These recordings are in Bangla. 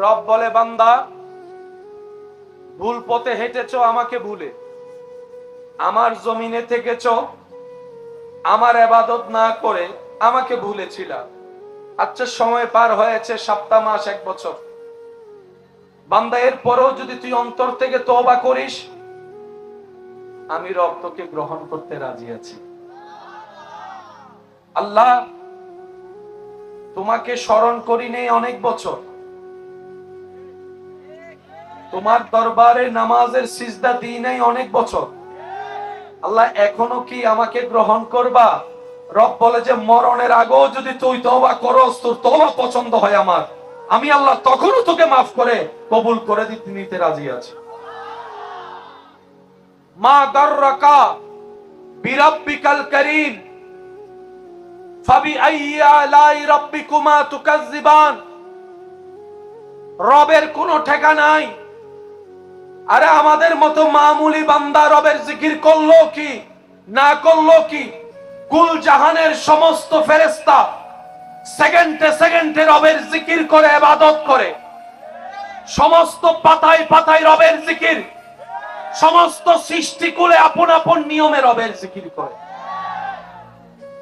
রব বলে, বান্দা ভুল পথে হেঁটেছো আমাকে ভুলে, আমার জমিনে থেকেছো, আমার ইবাদত না করে আমাকে ভুলেছিলা। আচ্ছা, সময় পার হয়েছে সপ্তাহ, মাস, 1 বছর। বান্দা, এর পরেও যদি তুই অন্তর থেকে তওবা করিস, আমি রব তোকে গ্রহণ করতে রাজি আছি। আল্লাহ, তোমাকে স্মরণ করি নেই অনেক বছর, তোমার দরবারে নামাজের সিজদা দিই নাই অনেক বছর। আল্লাহ, এখনো কি আমাকে গ্রহণ করবা? রব বলে যে, মরণের আগেও যদি তুই তওবা করস, তোর তওবা পছন্দ হয় আমার, আমি আল্লাহ তখনও তোকে মাফ করে কবুল করে নিতে রাজি আছি। মা গাররাকা বিরাব্বিকাল কারীম ফাবিআইয়ি আলাই রাব্বিকুমা তুকাজ্জিবান। রবের কোনো ঠেকা নাই। আরে আমাদের মতো মামুলি বান্দা রবের জিকির করলো কি না করলো কি? কুল জাহানের সমস্ত ফেরেশতা সেকেন্ডে সেকেন্ডে রবের জিকির করে, ইবাদত করে। সমস্ত পাতায় পাতায় রবের জিকির, সমস্ত সৃষ্টিকুলে আপন আপন নিয়মে রবের জিকির করে।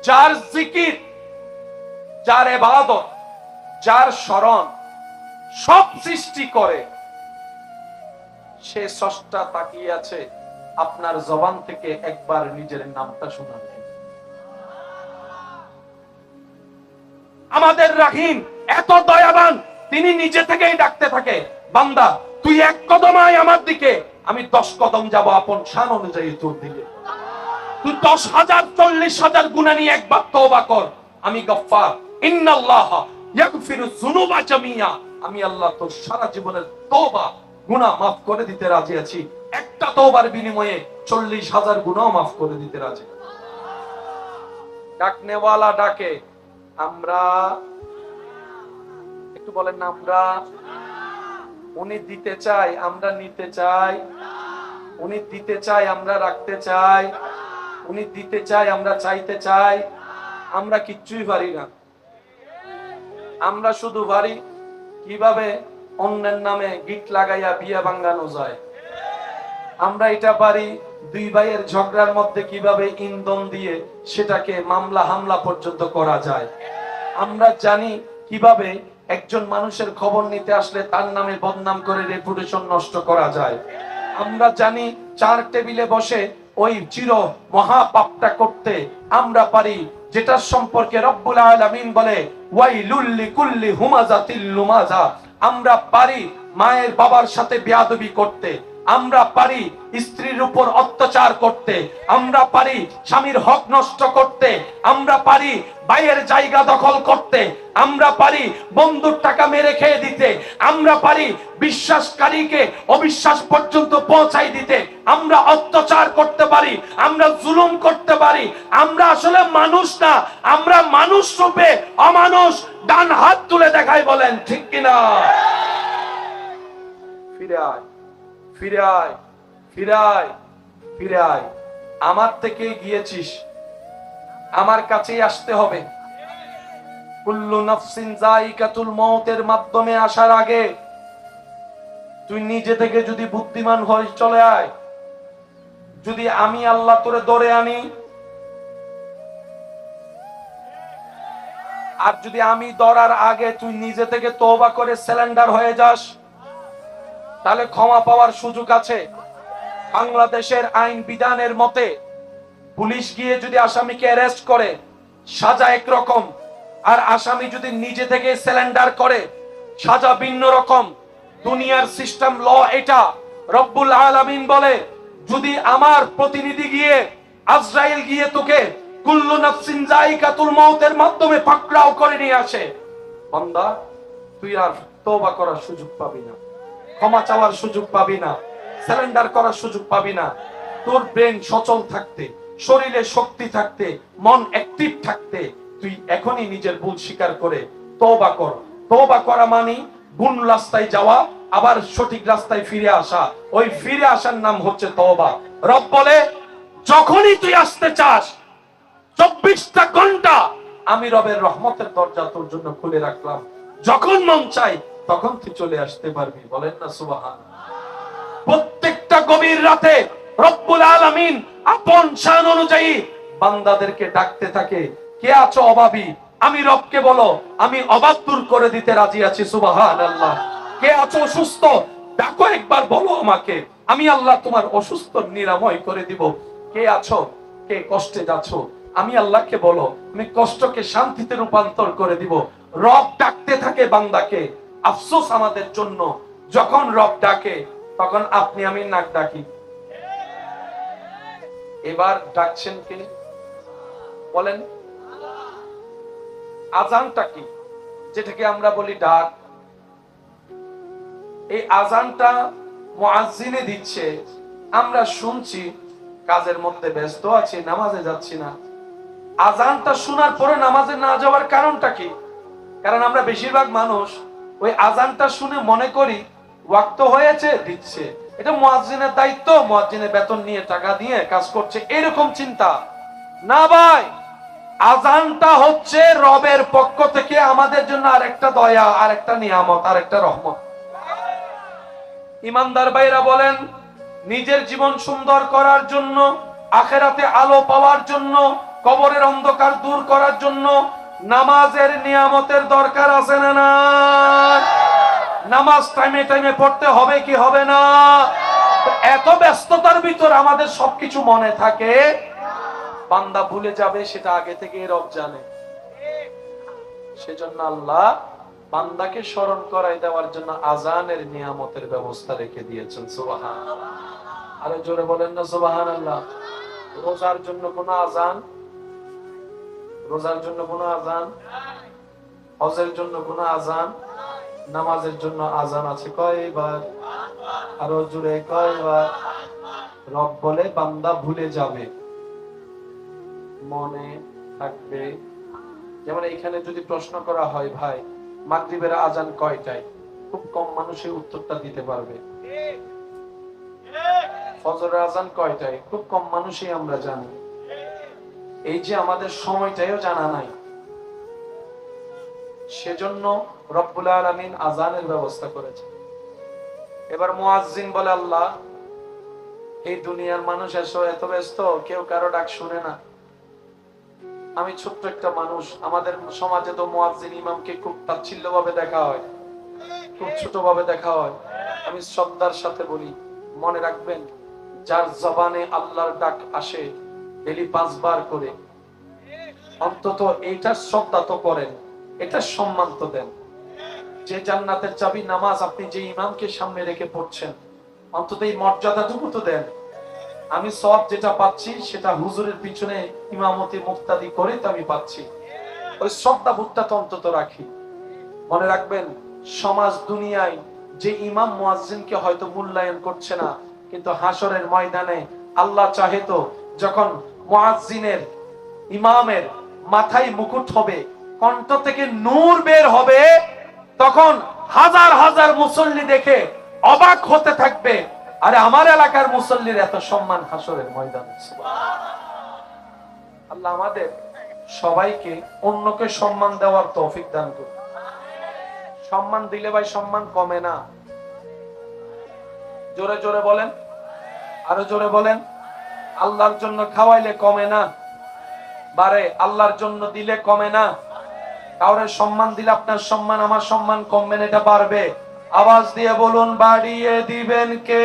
যার জিকির, যার ইবাদত, যার স্মরণ সব সৃষ্টি করে, সে স্রষ্টা তাকিয়ে আছে আপনার জবান থেকে একবার নিজের নামটা শোনার জন্য। আমাদের রাহিম এত দয়াবান, তিনি নিজে থেকেই ডাকতে থাকে, বান্দা তুই 1 কদম আয় আমার দিকে, আমি 10 কদম যাব আপন শান অনুযায়ী তোর দিকে। তুই 10,000 40,000 গুনাহ নিয়ে একবার তওবা কর, আমি গফফার, ইন্নাল্লাহা ইয়াগফিরুয যুনুবা জামিয়া, আমি আল্লাহ তোর সারা জীবনের তওবা গুনাহ মাফ করে দিতে রাজি আছি। একটা তওবার বিনিময়ে 40,000 গুনাহ মাফ করে দিতে রাজি। ডাকনেওয়ালা ডাকে, আমরা একটু বলেন না, আমরা। উনি দিতে চাই, আমরা নিতে চাই। উনি দিতে চাই, আমরা রাখতে চাই। উনি দিতে চাই, আমরা চাইতে চাই। আমরা কিচ্ছুই পারি না। আমরা শুধু পারি কিভাবে অন্যের নামে গিট লাগাইয়া বিয়ে ভাঙানো যায়। আমরা এটা পারি 2 ভাইয়ের ঝগড়ার মধ্যে কিভাবে ইন্ধন দিয়ে সেটাকে মামলা হামলা পর্যন্ত করা যায়। আমরা জানি কিভাবে একজন মানুষের খবর নিতে আসলে তার নামে বদনাম করে রেপুটেশন নষ্ট করা যায়। আমরা জানি 4 টেবিলে বসে ওই চির মহাপাপটা করতে আমরা পারি, যেটার সম্পর্কে রব্বুল আলামিন বলে ওয়াইলুল লিকুল্লি হুমাযাতিল লুমাযা। আমরা পারি মায়ের বাবার সাথে বেয়াদবি করতে, আমরা পারি স্ত্রীর উপর অত্যাচার করতে, আমরা পারি স্বামীর হক নষ্ট করতে, আমরা পারি ভাইয়ের জায়গা দখল করতে, আমরা পারি বন্ধুর টাকা মেরে খেয়ে দিতে, আমরা পারি বিশ্বাসকারীকে অবিশ্বাস পর্যন্ত পৌঁছাই দিতে, আমরা অত্যাচার করতে পারি, আমরা জুলুম করতে পারি। আমরা আসলে মানুষ না, আমরা মানুষ রূপে অমানুষ। ডান হাত তুলে দেখাই, বলেন ঠিক কিনা? ফিরে আয়, ফিরে আয়, ফিরে আয়, ফিরে আয়। আমার থেকে গিয়েছিস, আমার কাছেই আসতে হবে। কুল্লু নাফসিন যায়িকাতুল মউতের মাধ্যমে আসার আগে তুই নিজে থেকে যদি বুদ্ধিমান হই, চলে আয়। যদি আমি আল্লাহ তোরে ধরে আনি, আর যদি আমি ধরার আগে তুই নিজে থেকে তওবা করে সারেন্ডার হয়ে যাস, তাহলে ক্ষমা পাওয়ার সুযোগ আছে। বাংলাদেশের আইন বিধানের মতে পুলিশ গিয়ে যদি আসামিকে অ্যারেস্ট করে, সাজা একরকম, আর আসামি যদি নিজে থেকে সারেন্ডার করে, সাজা ভিন্ন রকম। দুনিয়ার সিস্টেম ল এটা। রব্বুল আলামিন বলে, যদি আমার প্রতিনিধি গিয়ে, আজরাইল গিয়ে তোকে কুল্লু নাফসিন যায়িকাতুল মউতের মাধ্যমে পাকড়াও করে নিয়ে আসে, বান্দা তুই আর তওবা করার সুযোগ পাবি না, ক্ষমা চাওয়ার সুযোগ পাবি না, সারেন্ডার করার সুযোগ পাবি না। তোর ব্রেন সচল থাকতে, শরীরে শক্তি থাকতে, মন অ্যাক্টিভ থাকতে তুই এখনই নিজের ভুল স্বীকার করে তওবা কর। তওবা করা মানে ভুল রাস্তায় যাওয়া, আবার সঠিক রাস্তায় ফিরে আসা। ওই ফিরে আসার নাম হচ্ছে তওবা। রব বলে, যখনই তুই আসতে চাস, 24টা ঘন্টা আমি রবের রহমতের দরজা তোর জন্য খুলে রাখলাম। যখন মন চাই তখন তুই চলে আসতে পারবি। বলেন না সুবহানাল্লাহ। প্রত্যেকটা গভীর রাতে রব্বুল আলামিন আপন শান অনুযায়ী বান্দাদেরকে ডাকতে থাকে, কে আছো অভাবী, আমি রবকে বলো, আমি অভাব দূর করে দিতে রাজি আছি। সুবহানাল্লাহ। কে আছো অসুস্থ, ডাকো একবার, বলো আমাকে, আমি আল্লাহ তোমার অসুস্থ নিরাময় করে দিব। কে আছো, কে কষ্টে যাচ্ছ, আমি আল্লাহকে বলো, আমি কষ্টকে শান্তিতে রূপান্তর করে দিব। রব ডাকতে থাকে বান্দাকে। আফসোস আমাদের জন্য, যখন রব ডাকে তখন আপনি আমি নাক ডাকি। এবার ডাকছেন কে বলেন? আজানটা কি, যেটাকে আমরা বলি ডাক, এই আজানটা মুয়াজ্জিনে দিচ্ছে, আমরা শুনছি, কাজের মধ্যে ব্যস্ত আছি, নামাজে যাচ্ছি না। আজানটা শোনার পরে নামাজে না যাওয়ার কারণটা কি? কারণ আমরা বেশিরভাগ মানুষ ওই আজানটা শুনে মনে করি ওয়াক্ত হয়েছে, দিচ্ছে, এটা মুয়াজ্জিনের দায়িত্ব, মুয়াজ্জিনের বেতন নিয়ে টাকা দিয়ে কাজ করছে, এরকম চিন্তা না ভাই। আজানটা হচ্ছে রবের পক্ষ থেকে আমাদের জন্য আরেকটা দয়া, আরেকটা নিয়ামত, আরেকটা রহমত। ইমানদার ভাইরা বলেন, নিজের জীবন সুন্দর করার জন্য, আখিরাতে আলো পাওয়ার জন্য, কবরের অন্ধকার দূর করার জন্য নামাজের নিয়ামতের দরকার আছে না না? নামাজ টাইমে টাইমে পড়তে হবে কি হবে না? এত ব্যস্ততার ভিতর আমাদের সবকিছু মনে থাকে, বান্দা ভুলে যাবে সেটা আগে থেকে রব জানে। সেজন্য আল্লাহ বান্দাকে স্মরণ করাই দেওয়ার জন্য আজানের নিয়ামতের ব্যবস্থা রেখে দিয়েছেন। সুবহানাল্লাহ। আরে জোরে বলেন না সুবহানাল্লাহ। রোজার জন্য কোনো আজান, রোজার জন্য কোনো আজান, হজের জন্য কোনো আজান, নামাজের জন্য আজান আছে কয়বার? আরো জোরে কয়বার? রব বলে বান্দা ভুলে যাবে, মনে থাকবে। যেমন এখানে যদি প্রশ্ন করা হয়, ভাই মাগরিবের আজান কয়টায়, খুব কম মানুষই উত্তরটা দিতে পারবে। ফজরের আজান কয়টায়, খুব কম মানুষই আমরা জানি। এই যে আমাদের সময়টাও জানা নাই, সেজন্য রব্বুল আলামিন আজানের ব্যবস্থা করেছে। এবার মুয়াজ্জিন বলে, আল্লাহ এই দুনিয়ার মানুষ এত ব্যস্ত, কেউ কারো ডাক শুনে না। আমি ছোট্ট একটা মানুষ, আমাদের সমাজে তো মুয়াজ্জিন ইমামকে খুব তাচ্ছিল্য ভাবে দেখা হয়, খুব ছোট ভাবে দেখা হয়। আমি শ্রদ্ধার সাথে বলি, মনে রাখবেন, যার জবানে আল্লাহর ডাক আসে ডেলি 5 বার করে, অন্তত এইটার শ্রদ্ধা তো করেন, এটার সম্মান তো দেন। যে জান্নাতের চাবি নামাজ আপনি যে ইমামকে সামনে রেখে পড়ছেন, অন্তত এই মর্যাদাটুকু তো দেন। আমি সব যেটা পাচ্ছি সেটা হুজুরের পিছনে ইমামতি মুক্তাদি করে তো আমি পাচ্ছি, ওই শ্রদ্ধা বোধটা তো অন্তত রাখি। মনে রাখবেন, সমাজ দুনিয়ায় যে ইমাম মুয়াজ্জিনকে হয়তো মূল্যায়ন করছে না, কিন্তু হাসরের ময়দানে আল্লাহ চাহে তো যখন মুয়াজ্জিনের, ইমামের মাথায় মুকুট হবে, কণ্ঠ থেকে নূর বের হবে, তখন হাজার হাজার মুসল্লি দেখে অবাক হতে থাকবে, আরে আমার এলাকার মুসল্লির এত সম্মান হাসরের ময়দানে। আল্লাহ আমাদের সবাইকে অন্যকে সম্মান দেওয়ার তৌফিক দান করুন। সম্মান দিলে ভাই সম্মান কমে না। জোরে জোরে বলেন, আরো জোরে বলেন। আল্লাহর জন্য খাওয়াইলে কমে না, বারে। আল্লাহর জন্য দিলে কমে না। কাউরে সম্মান দিলে আপনার সম্মান, আমার সম্মান কমবে না, এটা বাড়বে। আওয়াজ দিয়ে বলুন, বাড়িয়ে দিবেন কে?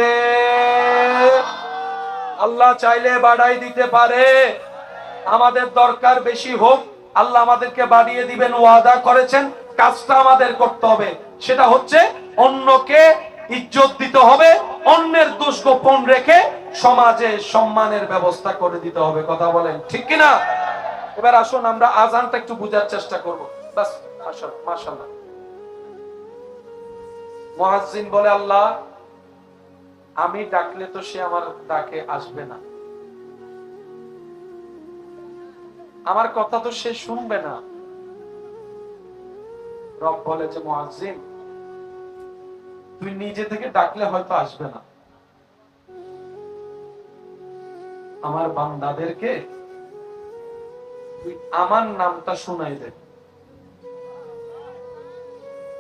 আল্লাহ চাইলে বাড়াই দিতে পারে। আমাদের দরকার বেশি হোক, আল্লাহ আমাদেরকে বাড়িয়ে দিবেন, ওয়াদা করেছেন। কাজটা আমাদের করতে হবে, সেটা হচ্ছে অন্যকে ইজ্জত দিতে হবে, অন্যের দোষ গোপন রেখে সমাজে সম্মানের ব্যবস্থা করে দিতে হবে। কথা বলেন ঠিক কিনা? এবার আসুন আমরা আজানটা একটু বুঝার চেষ্টা করব। বাস, মাশাআল্লাহ। মুয়াজ্জিন বলে, আল্লাহ আমি ডাকলে তো সে আমার ডাকে আসবে না, আমার কথা তো সে শুনবে না। রব বলে যে, মুয়াজ্জিন তুই নিজে থেকে ডাকলে হয়তো আসবে না, আমার বান্দাদেরকে তুই আমার নামটা শুনাই দে।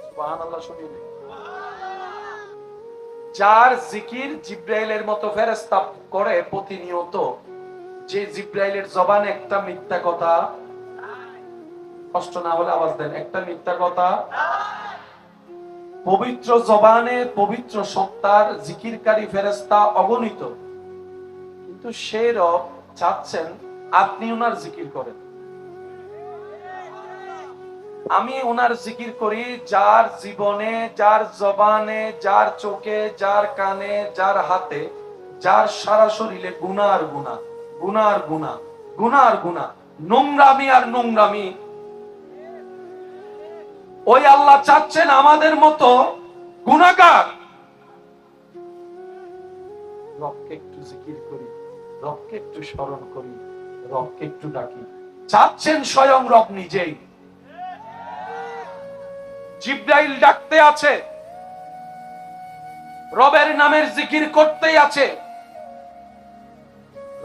সুবহানাল্লাহ, শুনিয়ে দে। যার জিকির জিব্রাইলের মতো ফেরেশতা করে প্রতিনিয়ত, যে জিব্রাইলের জবানে একটা মিথ্যা কথা, কষ্ট না হলে আওয়াজ দেন, একটা মিথ্যা কথা, পবিত্র জবানে পবিত্র সত্তার জিকিরকারী ফেরেশতা অগণিত, কিন্তু সে রব চাচ্ছেন আপনি ওনার জিকির করেন। আমি ওনার জিকির করি যার জীবনে, যার জবানে, যার চোখে, যার কানে, যার হাতে, যার সারা শরীরে গুনার গুনাহ, গুনার গুনাহ, গুনার গুনাহ, নোংরামি আর নোংরামি। ওই আল্লাহ চাচ্ছেন আমাদের মতো গুনাহগার রবকে একটু জিকির করি, রবকে একটু স্মরণ করি, রবকে একটু ডাকি। চাচ্ছেন স্বয়ং রব নিজেই। জিব্রাইল ডাকতে আছে, রবের নামের জিকির করতেই আছে,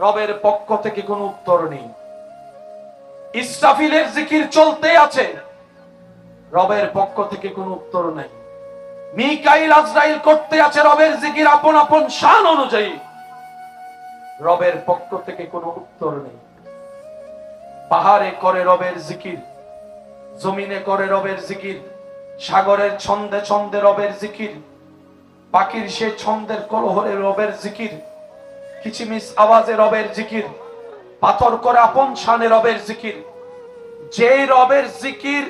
রবের পক্ষ থেকে কোনো উত্তর নেই। ইসরাফিলের জিকির চলতেই আছে, রবের পক্ষ থেকে কোনো উত্তর নেই। মিকাইল আজরাইল করতে আছে রবের জিকির আপন আপন শান অনুযায়ী, রবের পক্ষ থেকে কোনো উত্তর নেই। পাহাড়ে করে রবের জিকির, জমিনে করে রবের জিকির, সাগরের ছন্দে ছন্দে রবের জিকির, পাখির সে ছন্দের কলহরে রবের জিকির, কিচিমিচ আওয়াজে রবের জিকির, পাথর করে আপন শানে রবের জিকির। যেই রবের জিকির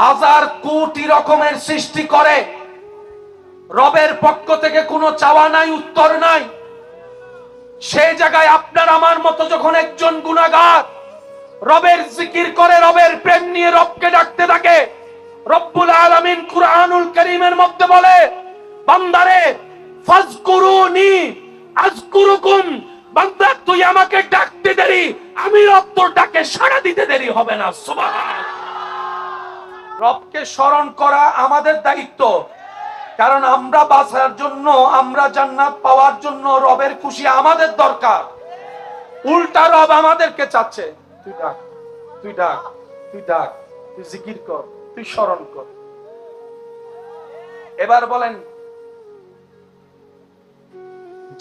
হাজার কোটি রকমের সৃষ্টি করে, রবের পক্ষ থেকে কোনো চাওয়া নাই, উত্তর নাই, সেই জায়গায় আপনার আমার মতো যখন একজন গুনাহগার রবের জিকির করে, রবের প্রেম নিয়ে রবকে ডাকতে থাকে, রব্বুল আলামিন কুরআনুল কারীমের মধ্যে বলে, বান্দারে ফাজকুরুনি আযকুরুকুম, বান্দা তুই আমাকে ডাকতে দেরি, আমি রব তোর ডাকে সাড়া দিতে দেরি হবে না। সুবহানাল্লাহ। রবকে স্মরণ করা আমাদের দায়িত্ব, কারণ আমরা বাঁচার জন্য, আমরা জান্নাত পাওয়ার জন্য রবের খুশি আমাদের দরকার। উল্টা রব আমাদেরকে চাচ্ছে তুই ডাক, তুই ডাক, তুই ডাক, তুই জিকির কর, তুই স্মরণ কর। এবার বলেন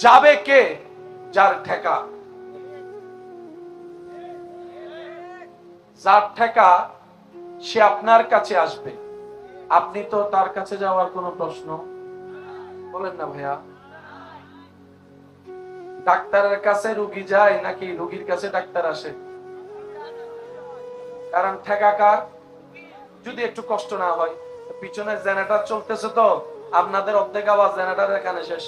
যাবে কে? যার ঠেকা, যার ঠেকা সে আপনার কাছে আসবে। আপনি তো তার কাছে যাওয়ার কোনো প্রশ্ন বলেন না ভাইয়া। ডাক্তারের কাছে রোগী যায় নাকি রোগীর কাছে ডাক্তার আসে? কারণ ঠেকা কার? যদি একটু কষ্ট না হয়, পিছনে জেনারেটর চলতেছে তো আপনাদের অর্ধেক আওয়াজ জেনারেটরের এখানে শেষ।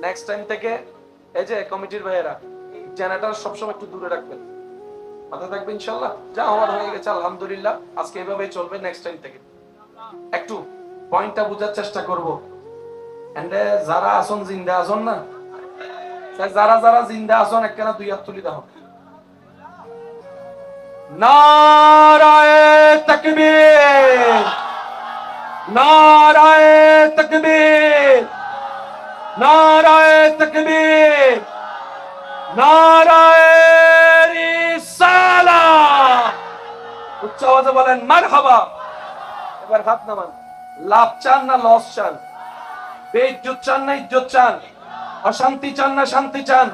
নেক্সট টাইম থেকে এই যে কমিটির ভাইয়েরা জেনারেটর সবসময় একটু দূরে রাখবেন, মাথায় থাকবে ইনশাআল্লাহ। যা হওয়ার হয়ে গেছে আলহামদুলিল্লাহ, আজকে এভাবেই চলবে। নেক্সট টাইম থেকে একটু পয়েন্টটা বোঝার চেষ্টা করব। এন্ডে যারা আসন জিন্দা আসন না, যারা যারা জিন্দা আসন একখানা দুই হাত তুলি দাও। নারায়ে তাকবীর, নারায়ে তাকবীর, নারায়ে তাকবীর, নারায়ে রিসালাত। উচ্চ আওয়াজে বলেন মারহাবা। এবার হাত নামান। লাভ চান না লস চান? বেইজ্জত চান না ইজ্জত চান? অশান্তি চান না শান্তি চান?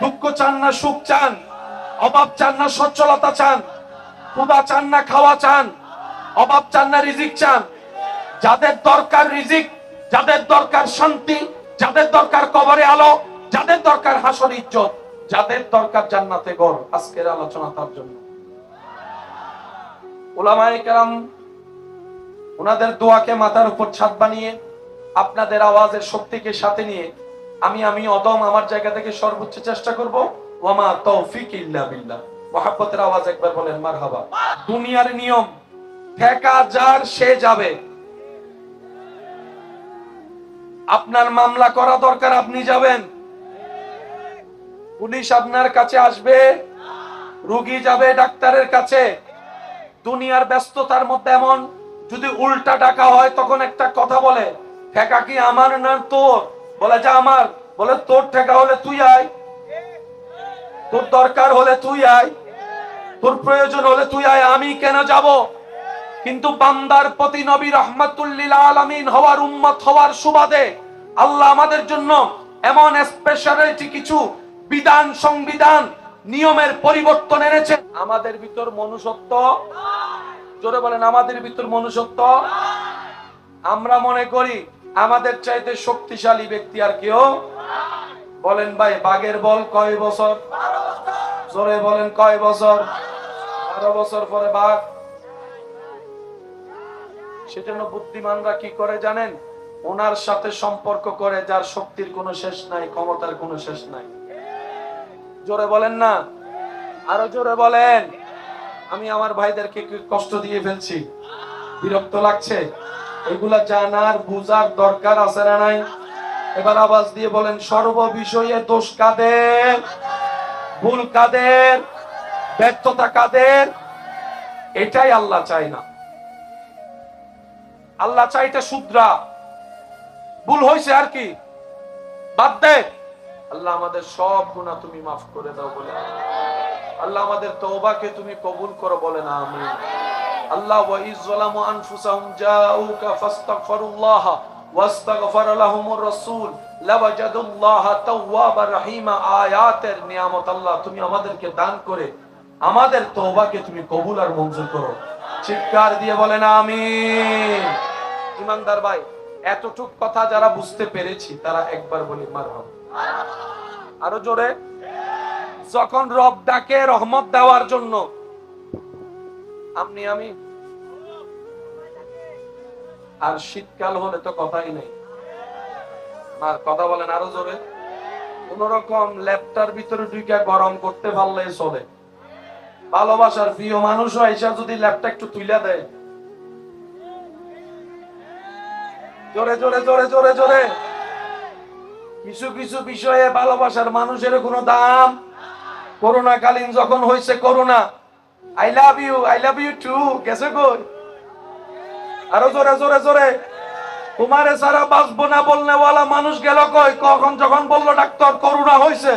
দুঃখ চান না সুখ চান? অভাব চান না সচ্ছলতা চান? ক্ষুধা চান না খাওয়া চান? অভাব চান না রিজিক চান? যাদের দরকার রিজিক, যাদের দরকার শান্তি, যাদের দরকার কবরে আলো, যাদের দরকার হাসর ইজ্জত, যাদের দরকার জান্নাতে ঘর, আজকের আলোচনা তার জন্য। উলামায়ে কেরাম ওনাদের দোয়াকে মাথার উপর ছাদ বানিয়ে, আপনাদের আওয়াজের শক্তিকে সাথে নিয়ে আমি অদম আমার জায়গা থেকে সর্বোচ্চ চেষ্টা করব। ওয়ামা তৌফিক ইল্লা বিল্লাহ। মহব্বতের আওয়াজ একবার বলেন মারহাবা। দুনিয়ার নিয়ম, ঠেকা যার সে যাবে। আপনার মামলা করা দরকার, আপনি যাবেন। পুলিশ আপনার কাছে আসবে, রোগী যাবে ডাক্তারের কাছে। দুনিয়ার ব্যস্ততার মধ্যে এমন যদি উল্টা ডাকা হয়, তখন একটা কথা বলে, ঠেকা কি আমার না তোর? বলে যে আমার। বলে তোর ঠেকা হলে তুই আয়, তোর দরকার হলে তুই আয়, তোর প্রয়োজন হলে তুই আয়, আমি কেন যাব? কিন্তু বান্দার প্রতি নবী রাহমাতুল লিল আলামিন হওয়ার উম্মত হওয়ার সুবাদে আল্লাহ আমাদের জন্য এমন স্পেশালিটি কিছু বিধান সংবিধান নিয়মের পরিবর্তন এনেছেন। আমাদের ভিতর মনুষ্যত্ব, জোরে বলেন আমাদের ভিতর মনুষ্যত্ব। আমরা মনে করি আমাদের চাইতে শক্তিশালী ব্যক্তি আর কেউ। বলেন ভাই, বাঘের বল কয় বছর? জোরে বলেন কয় বছর? 12 বছর পরে বাঘ। সেজন্য বুদ্ধিমানরা কি করে জানেন? ওনার সাথে সম্পর্ক করে যার শক্তির কোনো শেষ নাই, ক্ষমতার কোনো শেষ নাই। জোরে বলেন না, আরো জোরে বলেন। আমি আমার ভাইদেরকে কষ্ট দিয়ে ফেলছি, বিরক্ত লাগছে? এগুলা জানার বুঝার দরকার আছে না নাই? এবার আওয়াজ দিয়ে বলেন, সর্ব বিষয়ে দোষ কাদের, ভুল কাদের, ব্যর্থতা কাদের? এটাই আল্লাহ চায় না। আল্লাহ চাইতে শুধরা, ভুল হয়েছে আর কি, বাদ দে। আল্লাহ আমাদের সব গুনাহ তুমি মাফ করে দাও বলে, আল্লাহ আমাদের তওবাকে তুমি কবুল করো বলেন আমিন। আল্লাহ ওয়া ইযলামু আনফুসাহুম জাউকা ফাস্তাগফিরুল্লাহ ওয়াস্তাগফারা লাহুমুর রাসূল লাওয়াজাদুল্লাহা তাওয়াবার রহিমা আয়াতের নিয়ামত আল্লাহ তুমি আমাদেরকে দান করে আমাদের তওবাকে তুমি কবুল আর মঞ্জুর করো। চিৎকার দিয়ে বলেন আমিন। ইমানদার ভাই, এতটুক কথা যারা বুঝতে পেরেছি তারা একবার বলি মারহাবা। আরো জোরে। যখন রব ডাকে রহমত দেওয়ার জন্য, আমি আর শীতকাল হলে তো কথাই নেই, আর কথা বলেন আরো জোরে। কোন রকম ল্যাপটার ভিতরে ঢুকে গরম করতে পারলে চলে। ভালোবাসার প্রিয় মানুষ এসে যদি ল্যাপটা একটু তুইলা দেয়, জোরে জোরে জোরে জোরে জোরে। কিছু কিছু বিষয়ে ভালোবাসার মানুষের কোনো দাম। করোনা কালীন যখন হয়েছে corona, I love you too, গেছে কই? আরো জোরে জোরে জোরে। তোমারে সারা বাঁচবো না বলনে ওয়ালা মানুষ গেল কই? কখন যখন বললো ডাক্তার করোনা হয়েছে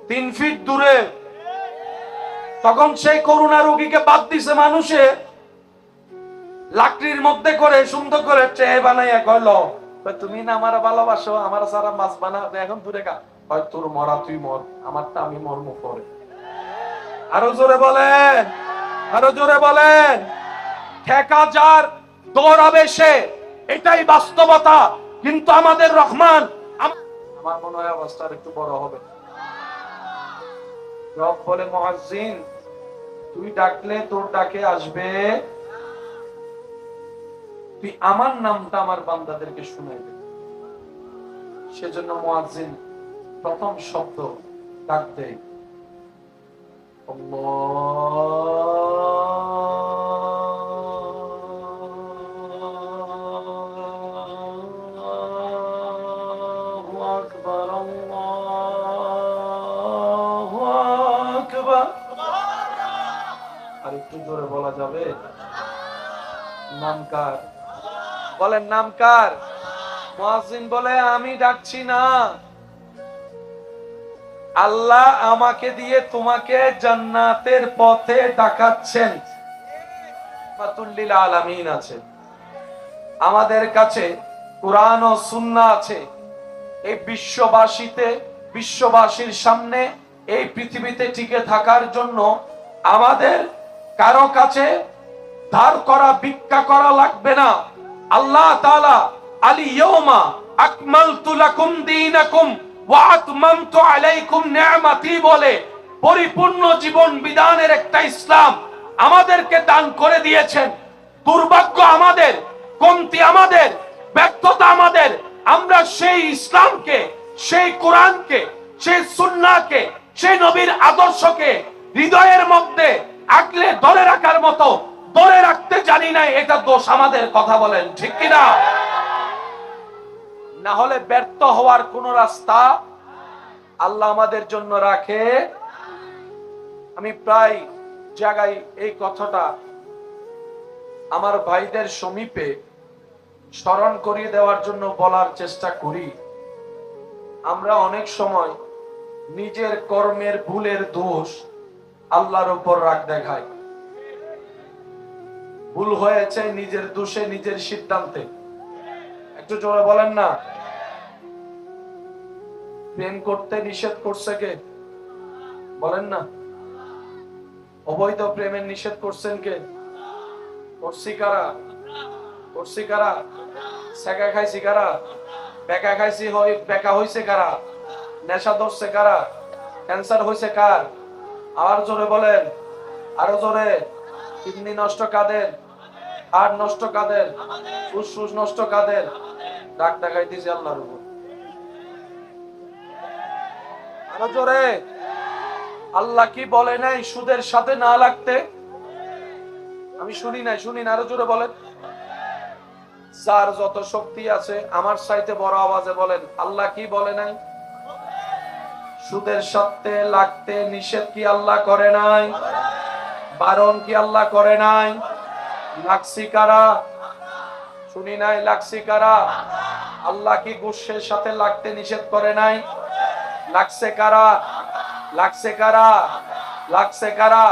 3 ফিট দূরে, তখন সেই করোনা রোগীকে বাদ দিছে মানুষে লাকড়ির মধ্যে করে সুন্দর করে ট্রে বানাইয়া কইল, তুমি না আমার ভালোবাসো, আমার সারা বাঁচবা না, এখন দূরে গা। হয় তোর মরা তুই মর, আমারটা আমি মর্ম করে। আরো জোরে বলেন, আরো জোরে বলেন। ঠেকা যার দৌড়াবে সে, এটাই বাস্তবতা। কিন্তু আমাদের রহমান, আমার মনে হয় অবস্থা একটু বড় হবে। রব বলে, মুয়াজ্জিন তুই ডাকলে তোর ডাকে আসবে, তুই আমার নামটা আমার বান্দাদেরকে শুনাইবে। সেজন্য মুয়াজ্জিন প্রথম শব্দ ডাক দেয় আল্লাহু আকবার, আল্লাহু আকবার। আর একটু জোরে বলা যাবে? নাম কার? বলেন নাম কার? মুয়াজ্জিন বলে, আমি ডাকছি না, আল্লাহ আমাকে দিয়ে তোমাকে জান্নাতের পথে ডাকাচ্ছেন। রাহমাতুল্লিল আলামিন আছে, আমাদের কাছে কুরআন ও সুন্নাহ আছে। এই বিশ্ববাসীর সামনে এই পৃথিবীতে টিকে থাকার জন্য আমাদের কারো কাছে ধার করা, ভিক্ষা করা লাগবে না। আল্লাহ তাআলা আল-ইয়াওমা আকমালতু লাকুম দীনাকুম ওয়া আতমামতু আলাইকুম নি'মাতি বলে পরিপূর্ণ জীবন বিধানের একটা ইসলাম আমাদেরকে দান করে দিয়েছেন। দুর্ভাগ্য আমাদের, কমতি আমাদের, ব্যর্থতা আমাদের। আমরা সেই ইসলামকে, সেই কোরআনকে, সেই সুন্নাহকে, সেই নবীর আদর্শকে হৃদয়ের মধ্যে আগলে ধরে রাখার মতো ধরে রাখতে জানি না। এটা দোষ আমাদের, কথা বলেন ঠিক কিনা? না হলে ব্যর্থ হওয়ার কোন রাস্তা আল্লাহ আমাদের জন্য রাখে। আমি প্রায় জায়গায় এই কথাটা আমার ভাইদের সমীপে স্মরণ করিয়ে দেওয়ার জন্য বলার চেষ্টা করি। আমরা অনেক সময় নিজের কর্মের ভুলের দোষ আল্লাহর উপর রাগ দেখাই। ভুল হয়েছে নিজের দোষে, নিজের সিদ্ধান্তে। একটু জোরে বলেন না। প্রেম করতে নিষেধ করছে কে? বলেন না। অবৈধ প্রেমের নিষেধ করছেন কে? করছি কারা? করছি কারা? সেকা খাইছি কারা? বেকা খাইছি, বেকা হইছে কারা? নেশা ধরছে কারা? ক্যান্সার হইছে কার? আর জোরে বলেন, আরো জোরে। কিডনি নষ্ট কাদের? হার্ট নষ্ট কাদের? ফুসফুস নষ্ট কাদের? ডাক দেখাইতেছি আল্লাহর উপর। আরো জোরে। আল্লাহ কি বলে নাই সুদের সাথে না লাগতে? আমি শুনি নাই, শুনি না, আরো জোরে বলেন। যার যত শক্তি আছে আমার চাইতে বড় আওয়াজে বলেন, আল্লাহ কি বলে নাই? সুদের সাথে লাগতে নিষেধ কি আল্লাহ করে নাই? বারণ কি আল্লাহ করে নাই? লাগছি কারা? শুনি নাই, লাগছি কারা? আল্লাহ কি ঘুষের সাথে লাগতে নিষেধ করে নাই? লাগছে কারা? লাগছে কারা? লাগছে কারা?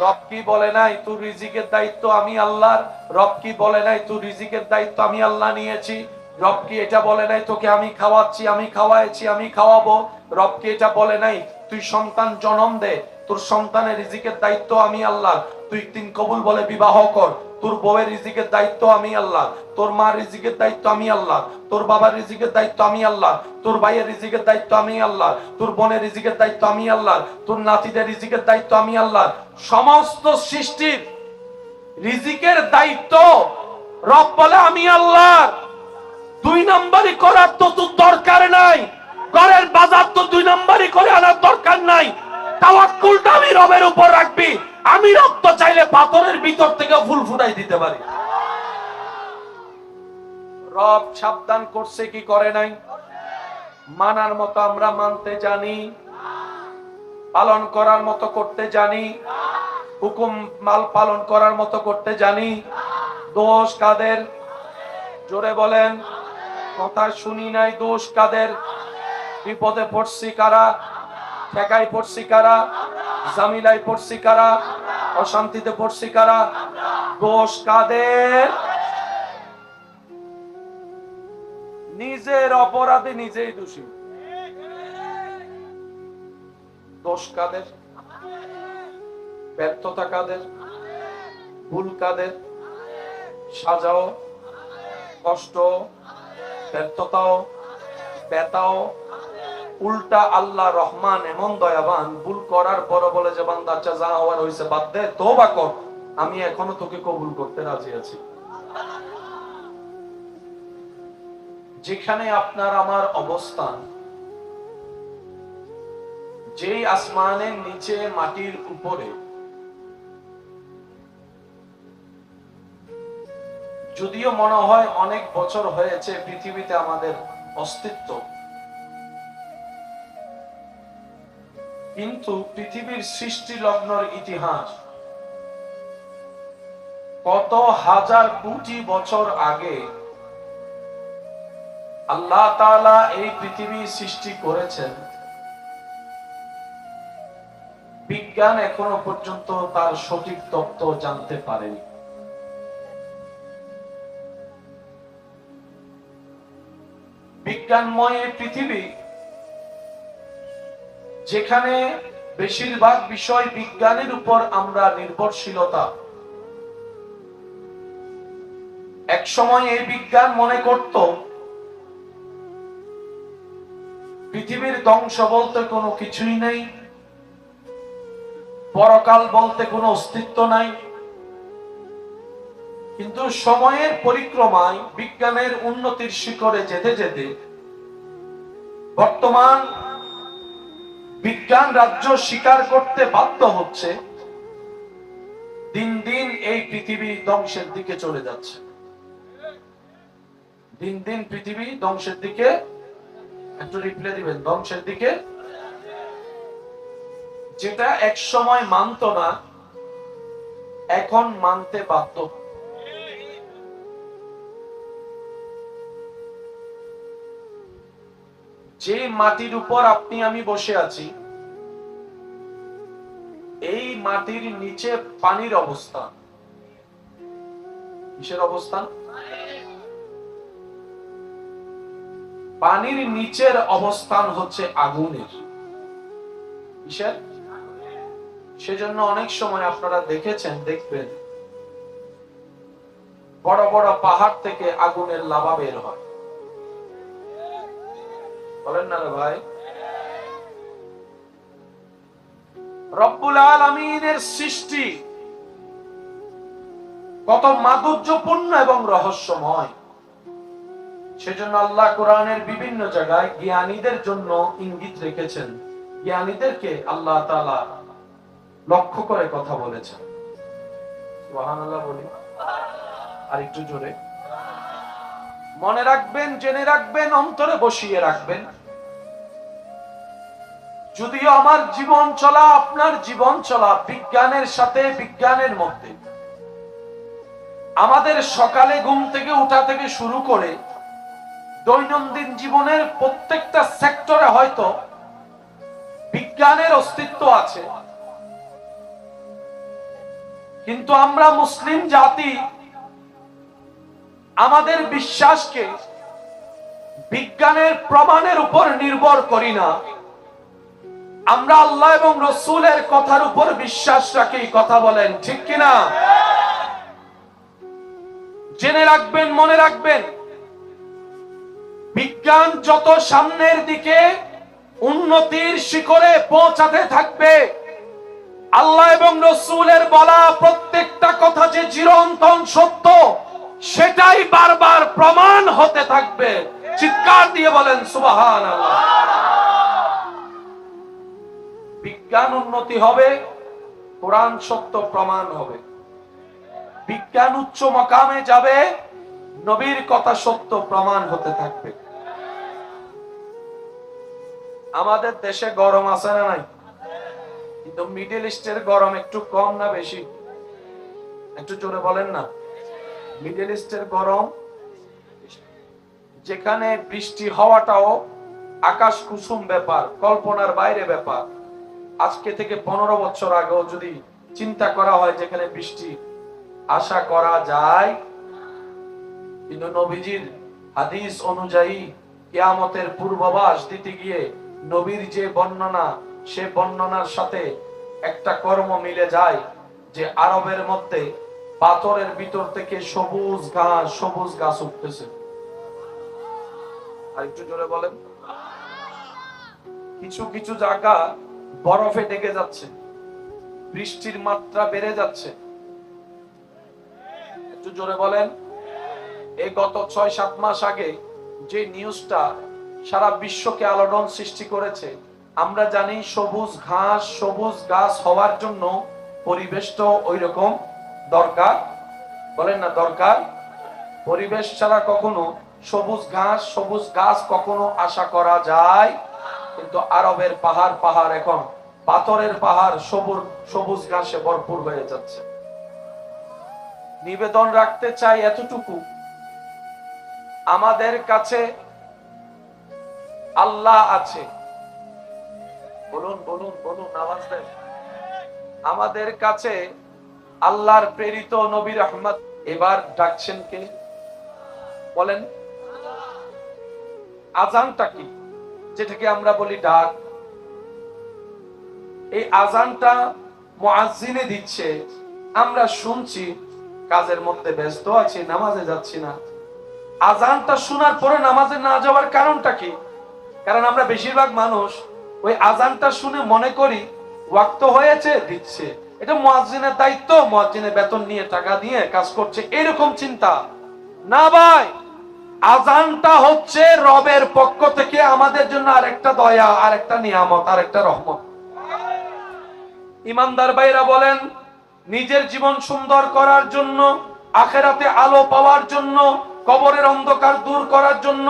রব কি বলে নাই তুই রিজিকের দায়িত্ব আমি আল্লাহর? রব কি বলে নাই তুই রিজিকের দায়িত্ব আমি আল্লাহ নিয়েছি? রব কি এটা বলে নাই তোকে আমি খাওয়াচ্ছি, আমি খাওয়াইছি, আমি খাওয়াবো? রব কি এটা বলে নাই তুই সন্তান জন্ম দে, তোর সন্তানের রিজিকের দায়িত্ব আমি আল্লাহ? তুই তিন কবুল বলে বিবাহ কর, তোর বউয়ের রিজিকের দায়িত্ব আমি আল্লাহ, তোর মার রিজিকের দায়িত্ব আমি আল্লাহ, তোর বাবার রিজিকের দায়িত্ব আমি আল্লাহ, তোর ভাইয়ের রিজিকের দায়িত্ব আমি আল্লাহ, তোর বোনের রিজিকের দায়িত্ব আমি আল্লাহ, তোর নাতিদের রিজিকের দায়িত্ব আমি আল্লাহ। সমস্ত সৃষ্টির রিজিকের দায়িত্ব রব বলে আমি আল্লাহ। দুই নম্বরই করার তো তোর দরকার নাই, ঘরের বাজার তো দুই নম্বরই করে আনার দরকার নাই। তাওয়াক্কুলটা আমি রবের উপর রাখবি। আমি রব তো চাইলে পাথরের ভিতর থেকে ফুল ফুটাই দিতে পারি। রব সাবধান করছে কি করে নাই? মানার মতো আমরা মানতে জানি, পালন করার মতো করতে জানি, হুকুম মাল পালন করার মতো করতে জানি। দোষ কাদের? জোরে বলেন। কথা শুনি নাই। দোষ কাদের? বিপদে পড়ছি কারা? ঠেকাই পড়ছি কারা? জামিলাই পড়ছি কারা? অশান্তিতে পড়ছি কারা? দোষ কাদের? নিজের অপরাধে নিজেই দোষী। দোষ কাদের? ব্যর্থতা কাদের? ভুল কাদের? সাজাও, কষ্ট, ব্যর্থতাও, ব্যথাও উল্টা আল্লাহ রহমান এমন দয়াবান, ভুল করার পর বলে যে বান্দা আচ্ছা যা হওয়ার হয়েছে বাদ দে, তওবা কর, আমি এখনো তোকে কবুল করতে রাজি আছি। যেখানে আপনার আমার অবস্থান, যেই আসমানের নিচে মাটির উপরে, যদিও মনে হয় অনেক বছর হয়েছে পৃথিবীতে আমাদের অস্তিত্ব, কিন্তু পৃথিবীর সৃষ্টি লগ্নের ইতিহাস কত হাজার কোটি বছর আগে আল্লাহ তাআলা এই পৃথিবী সৃষ্টি করেছেন, বিজ্ঞান এখনো পর্যন্ত তার সঠিক তত্ত্ব জানতে পারেনি। বিজ্ঞানময় পৃথিবী, যেখানে বেশিরভাগ বিষয় বিজ্ঞানের উপর আমরা নির্ভরশীলতা। এক সময় এই বিজ্ঞান মনে করত পৃথিবীর ধ্বংস বলতে কোনো কিছুই নেই, পরকাল বলতে কোনো অস্তিত্ব নাই। কিন্তু সময়ের পরিক্রমায় বিজ্ঞানের উন্নতির শিখরে যেতে যেতে বর্তমান বিজ্ঞান রাজ্য স্বীকার করতে বাধ্য হচ্ছে দিন দিন এই পৃথিবী ধ্বংসের দিকে চলে যাচ্ছে। দিন দিন পৃথিবী ধ্বংসের দিকে, একটু রিপ্লাই দিবেন, ধ্বংসের দিকে। যেটা এক সময় মানত না, এখন মানতে বাধ্য। যে মাটির উপর আপনি আমি বসে আছি, এই মাটির নিচে পানির অবস্থা, কিসের অবস্থান? পানির নিচের অবস্থান হচ্ছে আগুনের। কিসের? সেজন্য অনেক সময় আপনারা দেখেছেন, দেখবেন বড় বড় পাহাড় থেকে আগুনের লাভা বের হয়। বলেন না রে ভাই? রব্বুল আলামিনের সৃষ্টি কত মাধুর্যপূর্ণ এবং রহস্যময়। সেজন্য আল্লাহ কোরআনের বিভিন্ন জায়গায় জ্ঞানীদের জন্য ইঙ্গিত রেখেছেন। জ্ঞানীদেরকে আল্লাহ তাআলা লক্ষ্য করে কথা বলেছেন। সুবহানাল্লাহ বলি আর একটু জোরে। মনে রাখবেন, জেনে রাখবেন, অন্তরে বসিয়ে রাখবেন, যদিও আমার জীবন চলা, আপনার জীবন চলা বিজ্ঞানের সাথে, বিজ্ঞানের মধ্যে। আমাদের সকালে ঘুম থেকে উঠা থেকে শুরু করে দৈনন্দিন জীবনের প্রত্যেকটা সেক্টরে হয়তো বিজ্ঞানের অস্তিত্ব আছে, কিন্তু আমরা মুসলিম জাতি আমাদের বিশ্বাসকে বিজ্ঞানের প্রমাণের উপর নির্ভর করি না। আমরা আল্লাহ এবং রাসূলের কথার উপর বিশ্বাস রাখি। কথা বলেন ঠিক কিনা? জেনে রাখবেন, মনে রাখবেন, বিজ্ঞান যত সামনের দিকে উন্নতির শিখরে পৌঁছাতে থাকবে, আল্লাহ এবং রাসূলের বলা প্রত্যেকটা কথা যে চিরন্তন সত্য, সেটাই বারবার প্রমাণ হতে থাকবে। চিৎকার দিয়ে বলেন সুবহানাল্লাহ। বিজ্ঞান উন্নতি হবে, কোরআন সত্য প্রমাণ হবে। বিজ্ঞান উচ্চ মাকামে যাবে, নবীর কথা সত্য প্রমাণ হতে থাকবে। আমাদের দেশে গরম আছে না নাই? কিন্তু মিডল ইস্টের গরম একটু কম না বেশি? একটু জোরে বলেন না। মিডল ইস্টের গরম, যেখানে বৃষ্টি হওয়াটাও আকাশ কুসুম ব্যাপার, কল্পনার বাইরে ব্যাপার। আজকে থেকে 15 বছর আগেও যদি চিন্তা করা হয় যেখানে বৃষ্টি আশা করা যায়, কিন্তু নবীজির হাদিস অনুযায়ী কিয়ামতের পূর্বাভাস দিতে গিয়ে নবীর যে বর্ণনা, সে বর্ণনার সাথে একটা কর্ম মিলে যায় যে আরবের মধ্যে পাথরের ভিতর থেকে সবুজ গাছ উঠতেছে। আর একটু জোরে বলেন। কিছু কিছু জায়গা বরফে ঢেকে যাচ্ছে, বৃষ্টির মাত্রা বেড়ে যাচ্ছে। একটু জোরে বলেন। এই গত 6-7 মাস আগে যে নিউজটা সারা বিশ্বকে আলোড়ন সৃষ্টি করেছে, আমরা জানি সবুজ গাছ হওয়ার জন্য পরিবেশ তো ওই রকম দরকার। বলেন না দরকার? পরিবেশ ছাড়া কখনো সবুজ গাছ কখনো আশা করা যায়? কিন্তু আরবের পাহাড় এখন পাথরের পাহাড়, সবুজ ঘাসে ভরপুর হয়ে যাচ্ছে। নিবেদন রাখতে চাই এতটুকু, আমাদের কাছে আল্লাহ আছে। বলুন বলুন বলুন, আওয়াজ দেন। আমাদের কাছে আল্লাহর প্রেরিত নবী রাহমাত। এবার ডাকছেন কে? বলেন। আজানটা কি, যেটাকে আমরা বলি ডাক? এই আজানটা মুয়াজ্জিনে দিচ্ছে, আমরা শুনছি, কাজের মধ্যে ব্যস্ত আছি, নামাজে যাচ্ছি না। আজানটা শোনার পরে নামাজে না যাওয়ার কারণটা কি? কারণ আমরা বেশিরভাগ মানুষ ওই আজানটা শুনে মনে করি ওয়াক্ত হয়েছে, দিচ্ছে। এটা মুয়াজ্জিনের দায়িত্ব, মুয়াজ্জিনের বেতন নিয়ে টাকা দিয়ে কাজ করছে, এরকম চিন্তা না ভাই। আজানটা হচ্ছে রবের পক্ষ থেকে আমাদের জন্য আরেকটা দয়া, আরেকটা নিয়ামত, আরেকটা রহমত। ইমানদার ভাইরা বলেন, নিজের জীবন সুন্দর করার জন্য, আখিরাতে আলো পাওয়ার জন্য, কবরের অন্ধকার দূর করার জন্য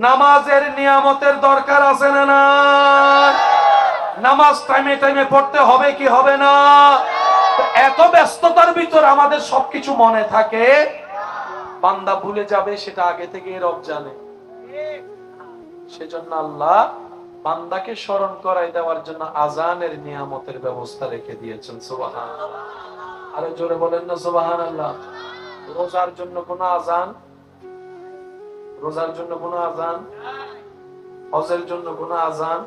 নামাজের নিয়ামতের দরকার আছে না না? নামাজ টাইমে টাইমে পড়তে হবে কি হবে না? এত ব্যস্ততার ভিতর আমাদের সবকিছু মনে থাকে, বান্দা ভুলে যাবে সেটা আগে থেকে রব জানে। সেজন্য আল্লাহ বান্দাকে স্মরণ করাই দেওয়ার জন্য আজানের নিয়ামতের ব্যবস্থা রেখে দিয়েছেন। সুবহানাল্লাহ। আরো জোরে বলেন না সুবহানাল্লাহ। রোজার জন্য কোনো আজান? রোজার জন্য কোনো আজান? হজের জন্য কোনো আজান?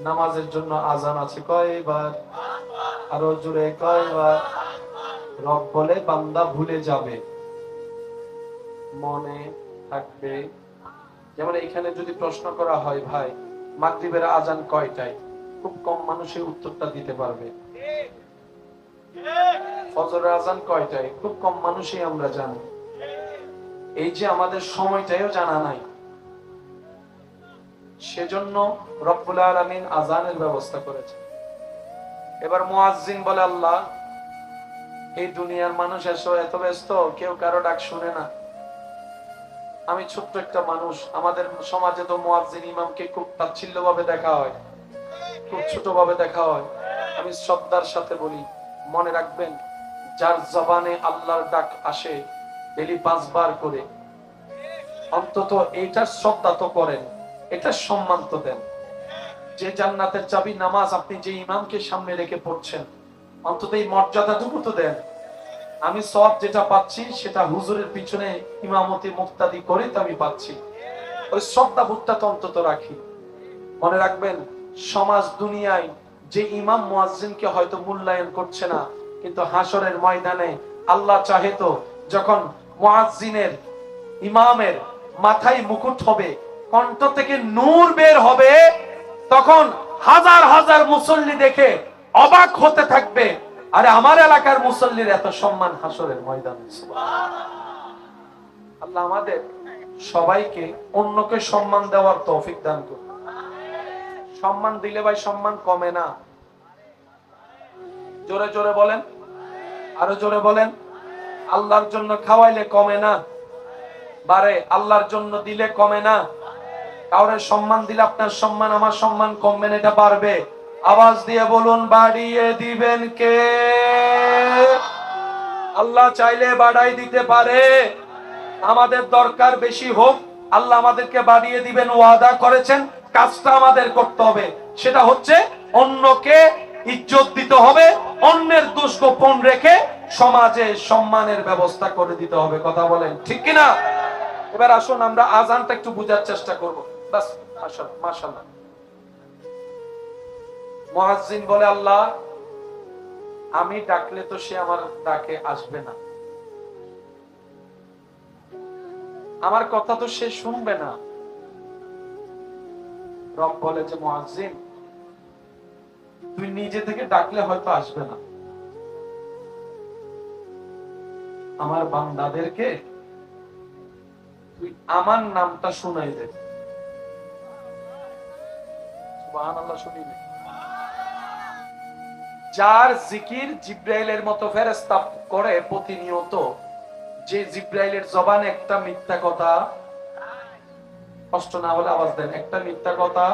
নামাজের জন্য আজান আছে কয়বার? আরো জোরে কয়বার? রব বলে বান্দা ভুলে যাবে, মনে থাকবে। যেমন এখানে যদি প্রশ্ন করা হয়, ভাই মাগরিবের আজান কয়টায়, খুব কম মানুষের উত্তরটা দিতে পারবে। ফজরের আজান কয়টায়, খুব কম মানুষই আমরা জানি। এই যে আমাদের সময়টাও জানা নাই, সেজন্য রব্বুল আলামিন আজানের ব্যবস্থা করেছে। এবার মুয়াজ্জিন বলে, আল্লাহ এই দুনিয়ার মানুষ এত ব্যস্ত, কেউ কারো ডাক শুনে না। আমি ছোট্ট একটা মানুষ, আমাদের সমাজে তো মুয়াজ্জিন ইমামকে খুব তাচ্ছিল্য ভাবে দেখা হয়, খুব ছোট ভাবে দেখা হয়। আমি শ্রদ্ধার সাথে বলি, মনে রাখবেন, যার জবানে আল্লাহর ডাক আসে ডেলি 5 বার করে, অন্তত এইটার শ্রদ্ধা তো করেন, এটা সম্মান তো দেন। যে জান্নাতের চাবি নামাজ আপনি যে ইমামকে সামনে রেখে পড়ছেন, অন্তত এই মর্যাদাটুকু তো দেন। আমি সব যেটা পাচ্ছি সেটা হুজুরের পিছনে ইমামতি মুক্তাদি করে তো আমি পাচ্ছি, ওই শ্রদ্ধা বোধটা তো অন্তত রাখি। মনে রাখবেন, সমাজ দুনিয়ায় যে ইমাম মুয়াজ্জিনকে হয়তো মূল্যায়ন করছে না, কিন্তু হাসরের ময়দানে আল্লাহ চাহে তো যখন মুয়াজ্জিনের, ইমামের মাথায় মুকুট হবে, কণ্ঠ থেকে নূর বের হবে, তখন হাজার হাজার মুসল্লি দেখে অবাক হতে থাকবে, আরে আমার এলাকার মুসল্লির এত সম্মান হাসরের ময়দানে। আল্লাহ আমাদের সবাইকে অন্যকে সম্মান দেওয়ার তৌফিক দান করুন। সম্মান দিলে ভাই সম্মান কমে না। জোরে জোরে বলেন, আরো জোরে বলেন। আল্লাহর জন্য খাওয়াইলে কমে না, বারে। আল্লাহর জন্য দিলে কমে না। কাউরে সম্মান দিলে আপনার সম্মান, আমার সম্মান কমবে না, এটা বাড়বে। আওয়াজ দিয়ে বলুন, বাড়িয়ে দিবেন কে? আল্লাহ চাইলে বাড়াই দিতে পারে। আমাদের দরকার বেশি হোক, আল্লাহ আমাদেরকে বাড়িয়ে দিবেন, ওয়াদা করেছেন। কাজটা আমাদের করতে হবে, সেটা হচ্ছে অন্যকে ইজ্জত দিতে হবে, অন্যের দোষ গোপন রেখে সমাজে সম্মানের ব্যবস্থা করে দিতে হবে। কথা বলেন ঠিক কিনা? এবার আসুন আমরা আজানটা একটু বুঝার চেষ্টা করব। বাস, মাশাআল্লাহ। মুয়াজ্জিন বলে, আল্লাহ আমি ডাকলে তো সে আমার ডাকে আসবে না, আমার কথা তো সে শুনবে না। রব বলে যে, মুয়াজ্জিন তুই নিজে থেকে ডাকলে হয়তো আসবে না, আমার বান্দাদেরকে তুই আমার নামটা শুনাই দে। সুবহানাল্লাহ। শুনিনি? যার জিকির জিব্রাইলের মতো ফেরেশতা করে প্রতিনিয়ত, যে জিব্রাইলের জবানে একটা মিথ্যা কথা, কষ্ট না হলে আওয়াজ দেন, একটা মিথ্যা কথা,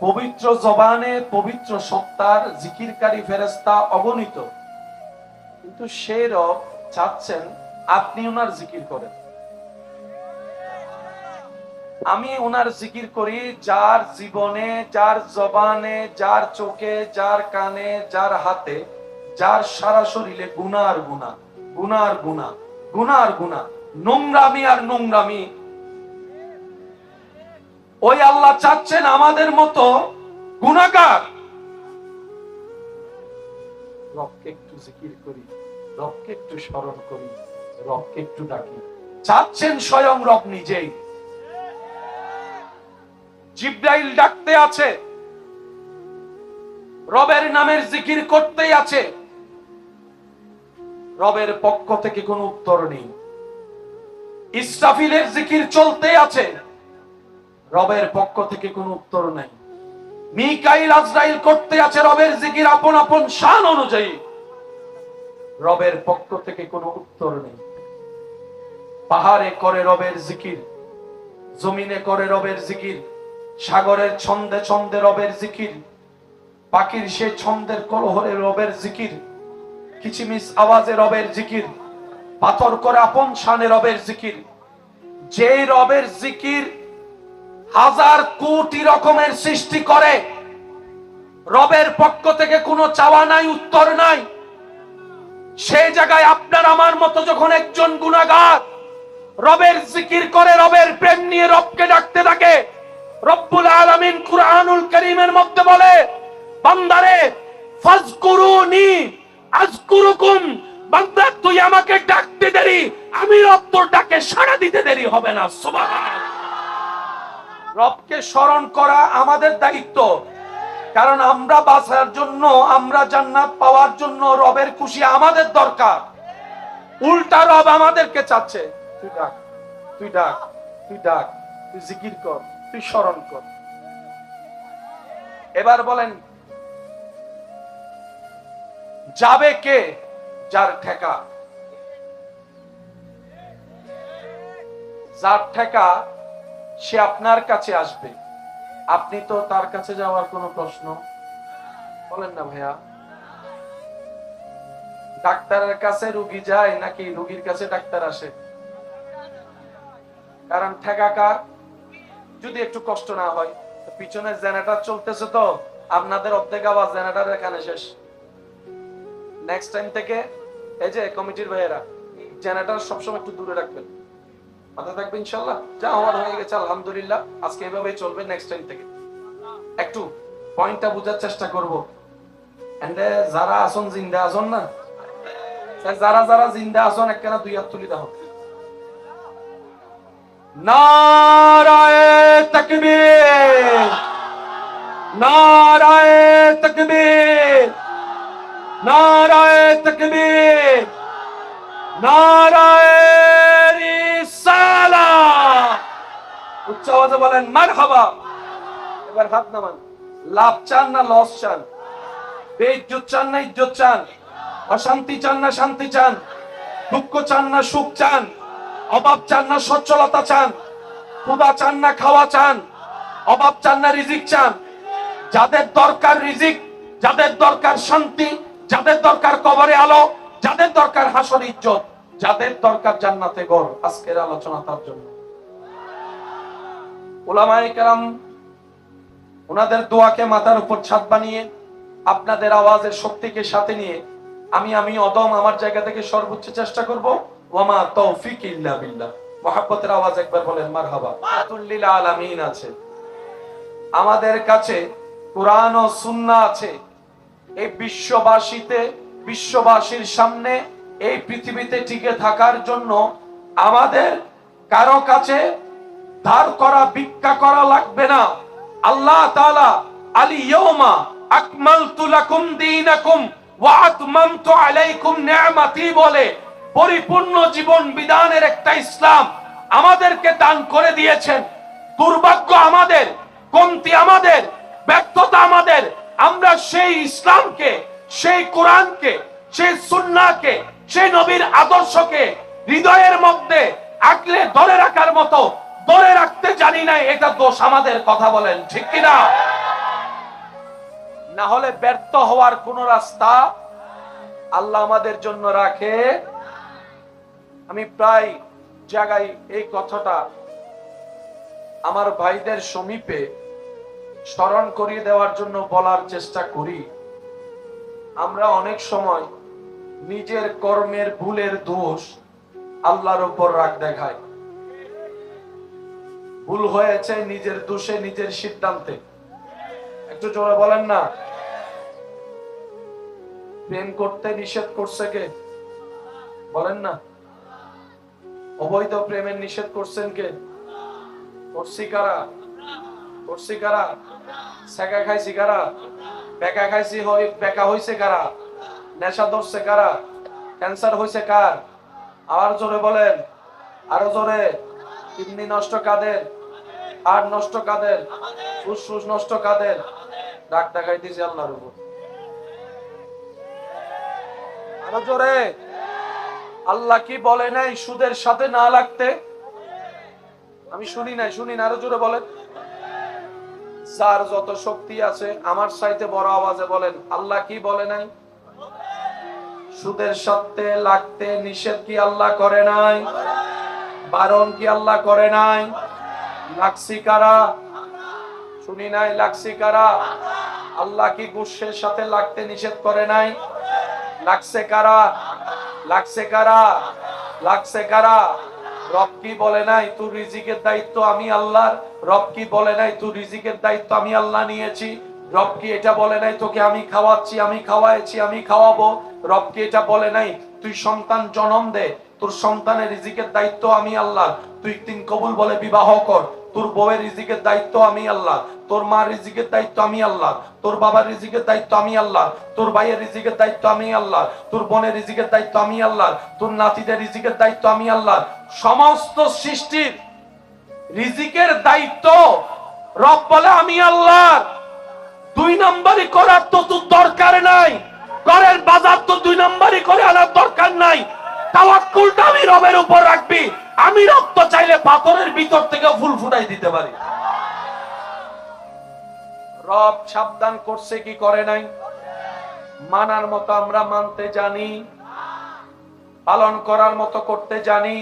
পবিত্র জবানে পবিত্র সত্তার জিকিরকারী ফেরেশতা অগণিত, কিন্তু সে রব চাচ্ছেন আপনি ওনার জিকির করেন। আমি ওনার জিকির করি যার জীবনে, যার জবানে, যার চোখে, যার কানে, যার হাতে, যার সারা শরীরে গুনাহ আর গুনাহ, গুনাহ আর গুনাহ, গুনাহ আর গুনাহ, নোংরামি আর নোংরামি। ওই আল্লাহ চাচ্ছেন আমাদের মতো গুনাহগার রবকে একটু জিকির করি, রবকে একটু স্মরণ করি, রবকে একটু ডাকি। চাচ্ছেন স্বয়ং রব নিজেই। জিব্রাইল ডাকতে আছে, রবের নামের জিকির করতেই আছে, রবের পক্ষ থেকে কোনো উত্তর নেই। ইসরাফিলের জিকির চলতে আছে, রবের পক্ষ থেকে কোনো উত্তর নাই। মিকাইল আজরাইল করতে আছে রবের জিকির আপন আপন শান অনুযায়ী, রবের পক্ষ থেকে কোনো উত্তর নেই। পাহাড়ে করে রবের জিকির, জমিনে করে রবের জিকির, সাগরের ছন্দে ছন্দে রবের জিকির, পাখির সে ছন্দের কলহরে রবের জিকির, কিচিমিচ আওয়াজে রবের জিকির, পাথর করে আপন শানে রবের জিকির। যেই রবের জিকির হাজার কোটি রকমের সৃষ্টি করে, রবের পক্ষ থেকে কোনো চাওয়া নাই, উত্তর নাই, সেই জায়গায় আপনার আমার মতো যখন একজন গুনাহগার রবের জিকির করে, রবের প্রেম নিয়ে রবকে ডাকতে থাকে, রব্বুল আলামিন কুরআনুল কারীমের মধ্যে বলে, বান্দারে ফাজকুরুনি আযকুরুকুম, বান্দা তুই আমাকে ডাকতে দেরি, আমি রব তোর ডাকে সাড়া দিতে দেরি হবে না। সুবহানাল্লাহ। রবকে স্মরণ করা আমাদের দায়িত্ব, কারণ আমরা বাঁচার জন্য, আমরা জান্নাত পাওয়ার জন্য রবের খুশি আমাদের দরকার। উল্টা রব আমাদেরকে চাচ্ছে, তুই ডাক, তুই ডাক, তুই ডাক, তুই জিকির কর, তুই স্মরণ কর। এবার বলেন, যাবে কে? যার ঠেকা। যার ঠেকা সে আপনার কাছে আসবে, আপনি তো তার কাছে যাওয়ার কোনো প্রশ্ন বলেন না ভাইয়া। ডাক্তারের কাছে রোগী যায় নাকি রোগীর কাছে ডাক্তার আসে? কারণ ঠেকা কার? যদি একটু কষ্ট না হয়, পিছনে জেনারেটর চলতেছে, তো আপনাদের অর্ধেক আওয়াজ জেনারেটর এখানে শেষ। নেক্সট টাইম থেকে এই যে কমিটির ভাইয়েরা, জেনারেটর সবসময় একটু দূরে রাখবেন, মাথায় থাকবে ইনশাআল্লাহ। যা হওয়ার হয়ে গেছে আলহামদুলিল্লাহ, আজকে এভাবেই চলবে। নেক্সট টাইম থেকে একটু পয়েন্টটা বোঝার চেষ্টা করব। এন্ড যারা আসন জিন্দা আসন না, যারা যারা জিন্দা আসন একখানা দুই হাত তুলি দাও। নারায়ে তাকবীর, নারায়ে তাকবীর, নারায়ে তাকবীর, নারায়ে রিসালাত। উচ্চ আওয়াজে বলেন মারহাবা। এবার হাত নামান। লাভ চান না লস চান? বেইজ্জত চান না ইজ্জত চান? অশান্তি চান না শান্তি চান? দুঃখ চান না সুখ চান? অভাব চান না সচ্ছলতা চান? ক্ষুধা চান না খাওয়া চান? অভাব চান না রিজিক চান? যাদের দরকার রিজিক, যাদের দরকার শান্তি, যাদের দরকার কবরে আলো, যাদের দরকার হাসর ইজ্জত, যাদের দরকার জান্নাতে ঘর, আজকের আলোচনা তার জন্য। উলামায়ে কেরাম ওনাদের দোয়াকে মাথার উপর ছাদ বানিয়ে, আপনাদের আওয়াজের শক্তিকে সাথে নিয়ে আমি অদম আমার জায়গা থেকে সর্বোচ্চ চেষ্টা করব। ওয়ামা তৌফিক ইল্লা বিল্লাহ। মুহাব্বতের আওয়াজ একবার বলেন মারহাবা। লিল আলামিন আছে, আমাদের কাছে কুরআন ও সুন্নাহ আছে। এই বিশ্ববাসীতে, বিশ্ববাসীর সামনে এই পৃথিবীতে টিকে থাকার জন্য আমাদের কারো কাছে ধার করা, ভিক্ষা করা লাগবে না। আল্লাহ তাআলা আল ইয়াউমা আকমালতু লাকুম দীনাকুম ওয়া আতমামতু আলাইকুম নি'মাতি বলে পরিপূর্ণ জীবন বিধানের একটা ইসলাম আমাদেরকে দান করে দিয়েছেন। দুর্ভাগ্য আমাদের, কমতি আমাদের, ব্যর্থতা আমাদের, আমরা সেই ইসলামকে, সেই কোরআনকে, সেই সুন্নাহকে, সেই নবীর আদর্শকে হৃদয়ের মধ্যে আগলে ধরে রাখার মতো ধরে রাখতে জানি না। এটা দোষ আমাদের, কথা বলেন ঠিক কিনা? না হলে ব্যর্থ হওয়ার কোন রাস্তা আল্লাহ আমাদের জন্য রাখে। আমি প্রায় জায়গায় এই কথাটা আমার ভাইদের সমীপে স্মরণ করিয়ে দেওয়ার জন্য বলার চেষ্টা করি। আমরা অনেক সময় নিজের কর্মের ভুলের দোষ আল্লাহর উপর রাগ দেখায়। ভুল হয়েছে নিজের দোষে, নিজের সিদ্ধান্তে। একটু জোরে বলেন না। প্রেম করতে নিষেধ করছে কে? বলেন না। অবৈধ প্রেমের নিষেধ করছেন কে? করছি কারা? করছি কারা? সেকা খাইছি কারা? বেকা খাইছি, বেকা হইছে কারা? নেশা ধরছে কারা? ক্যান্সার হইছে কার? আবার জোরে বলেন, আরো জোরে। কিডনি নষ্ট কাদের? হার্ট নষ্ট কাদের? ফুসফুস নষ্ট কাদের? ডাক দেখাইতেছি আল্লাহর উপর। আরো জোরে। আল্লাহ কি বলে নাই সুদের সাথে না লাগতে? আমি শুনি নাই, শুনি না, আরো জোরে বলেন। যার যত শক্তি আছে আমার চাইতে বড় আওয়াজে বলেন, আল্লাহ কি বলে নাই? সুদের সাথে লাগতে নিষেধ কি আল্লাহ করে নাই? বারণ কি আল্লাহ করে নাই? লাগছি কারা? শুনি নাই, লাগছি কারা? আল্লাহ কি ঘুষের সাথে লাগতে নিষেধ করে নাই? লাগছে কারা? লাগছে কারা? লাগছে কারা? রব কি বলে নাই তোর রিজিকের দায়িত্ব আমি আল্লাহর? রব কি বলে নাই তোর রিজিকের দায়িত্ব আমি আল্লাহ নিয়েছি? রব কি এটা বলে নাই তোকে আমি খাওয়াচ্ছি, আমি খাওয়াইছি, আমি খাওয়াবো? রব কি এটা বলে নাই তুই সন্তান জন্ম দে, তোর সন্তানের রিজিকের দায়িত্ব আমি আল্লাহ, তুই তিন কবুল বলে বিবাহ কর, তোর বউয়ের রিজিকের দায়িত্ব আমি আল্লাহ, তোর মার রিজিকের দায়িত্ব আমি আল্লাহ, তোর বাবার রিজিকের দায়িত্ব আমি আল্লাহ, তোর ভাইয়ের রিজিকের দায়িত্ব আমি আল্লাহ, তোর বোনের রিজিকের দায়িত্ব আমি আল্লাহ, তোর নাতিদের রিজিকের দায়িত্ব আমি আল্লাহ। সমস্ত সৃষ্টির রিজিকের দায়িত্ব রব বলে আমি আল্লাহ। দুই নম্বরই করার তো তোর দরকার নাই, ঘরের বাজার তো দুই নম্বরই করে আনার দরকার নাই। তাওয়াক্কুলটা আমি রবের উপর রাখবি। আমি রক্ত চাইলে পাথরের ভিতর থেকে ফুল ফুটাই দিতে পারি। রব সাবধান করছে কি করে নাই? মানার মতো আমরা মানতে জানি, পালন করার মতো করতে জানি,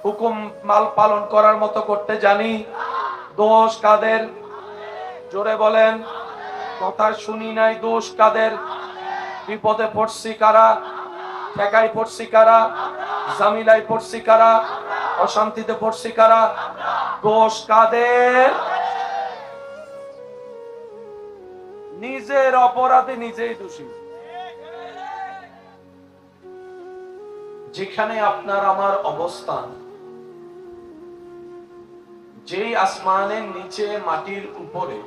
হুকুম মাল পালন করার মতো করতে জানি। দোষ কাদের? জোরে বলেন। কথা শুনি নাই। দোষ কাদের? বিপদে পড়ছি কারা? ঠেকাই পড়ছি কারা? জামিলাই পড়ছি কারা? অশান্তিতে পড়ছি কারা? দোষ কাদের? নিজের অপরাধে নিজেই দোষী। যেখানে আপনার আমার অবস্থান, যেই আসমানের নিচে মাটির উপরে,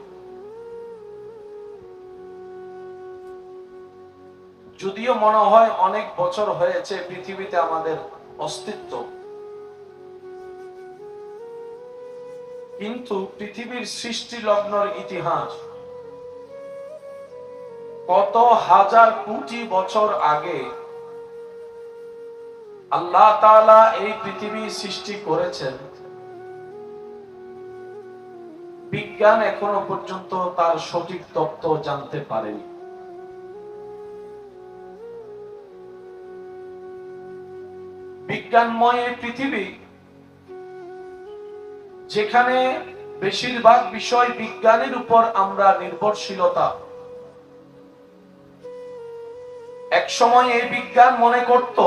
যদিও মনে হয় অনেক বছর হয়েছে পৃথিবীতে আমাদের অস্তিত্ব, কিন্তু পৃথিবীর সৃষ্টি লগ্নের ইতিহাস কত হাজার কোটি বছর আগে আল্লাহ তাআলা এই পৃথিবী সৃষ্টি করেছেন, বিজ্ঞান এখনো পর্যন্ত তার সঠিক তত্ত্ব জানতে পারেনি। বিজ্ঞানময় এই পৃথিবী, যেখানে বেশিরভাগ বিষয় বিজ্ঞানের উপর আমরা নির্ভরশীলতা। এক সময় এই বিজ্ঞান মনে করত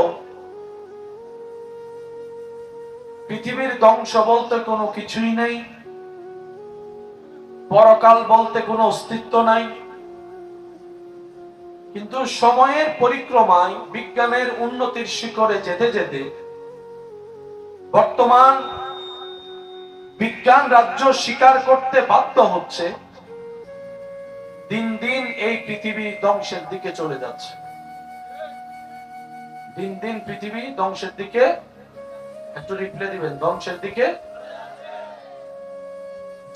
পৃথিবীর ধ্বংস বলতে কোনো কিছুই নেই, পরকাল বলতে কোনো অস্তিত্ব নাই। কিন্তু সময়ের পরিক্রমায় বিজ্ঞানের উন্নতির শিখরে যেতে যেতে বর্তমান বিজ্ঞান রাজ্য স্বীকার করতে বাধ্য হচ্ছে দিন দিন এই পৃথিবী ধ্বংসের দিকে চলে যাচ্ছে। দিন দিন পৃথিবী ধ্বংসের দিকে, একটু রিপ্লে দিবেন, ধ্বংসের দিকে।